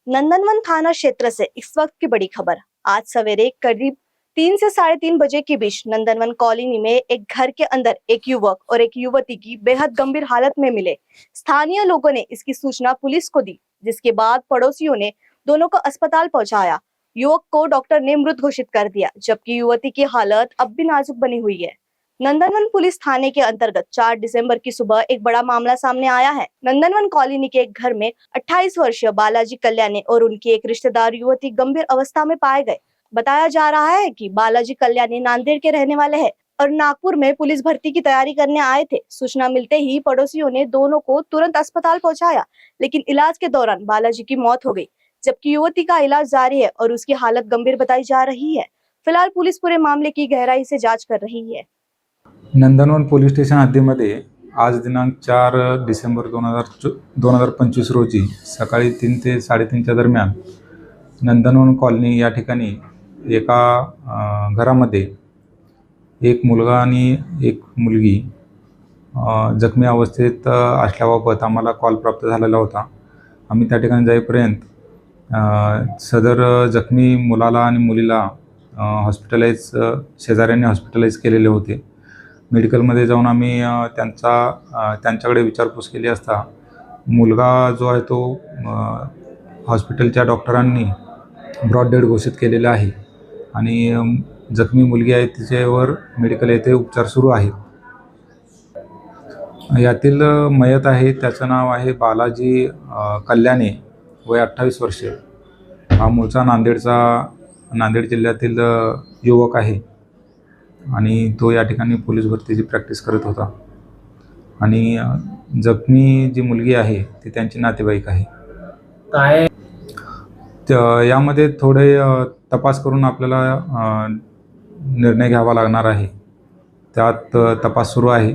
नंदनवन थाना क्षेत्र से इस वक्त की बड़ी खबर। आज सवेरे करीब 3 से 3:30 बजे के बीच नंदनवन कॉलोनी में एक घर के अंदर एक युवक और एक युवती की बेहद गंभीर हालत में मिले। स्थानीय लोगों ने इसकी सूचना पुलिस को दी, जिसके बाद पड़ोसियों ने दोनों को अस्पताल पहुंचाया। युवक को डॉक्टर ने मृत घोषित कर दिया, जबकि युवती की हालत अब भी नाजुक बनी हुई है। नंदनवन पुलिस थाने के अंतर्गत 4 दिसंबर की सुबह एक बड़ा मामला सामने आया है। नंदनवन कॉलोनी के एक घर में 28 वर्षीय बालाजी कल्याणी और उनकी एक रिश्तेदार युवती गंभीर अवस्था में पाए गए। बताया जा रहा है कि बालाजी कल्याणी नांदेड़ के रहने वाले हैं और नागपुर में पुलिस भर्ती की तैयारी करने आए थे। सूचना मिलते ही पड़ोसियों ने दोनों को तुरंत अस्पताल पहुंचाया, लेकिन इलाज के दौरान बालाजी की मौत हो गई, जबकि युवती का इलाज जारी है और उसकी हालत गंभीर बताई जा रही है। फिलहाल पुलिस पूरे मामले की गहराई से जांच कर रही है। नंदनवन पोलीस स्टेशन हद्दीमध्ये आज दिनांक 4 डिसेंबर 2025 रोजी सकाळी 3 ते 3:30च्या दरम्यान नंदनवन कॉलनी या ठिकाणी एका घरामध्ये एक मुलगा आणि एक मुलगी जखमी अवस्थेत असल्याबाबत आम्हाला कॉल प्राप्त झालेला होता। आम्ही त्या ठिकाणी जाईपर्यंत सदर जखमी मुलाला आणि मुलीला शेजाऱ्यांनी हॉस्पिटलाइज केलेले होते। मेडिकलमध्ये जाऊन आम्ही त्यांच्याकडे विचारपूस केली असता मुलगा जो आहे तो हॉस्पिटलच्या डॉक्टरांनी ब्रॉड डेड घोषित केलेला आहे आणि जखमी मुलगी आहे तिच्यावर मेडिकल येथे उपचार सुरू आहेत। यातील मयत आहे त्याचं नाव आहे बालाजी कल्याणी, वय 28 वर्षे। हा मूळचा नांदेड जिल्ह्यातील युवक आहे आणि तो या ठिकाणी पोलीस भरतीची प्रॅक्टिस करत होता आणि जखमी जी मुलगी आहे ती त्यांची नातेवाईक आहे। काय यामध्ये थोडे तपास करून आपल्याला निर्णय घ्यावा लागणार आहे। त्यात तपास सुरू आहे।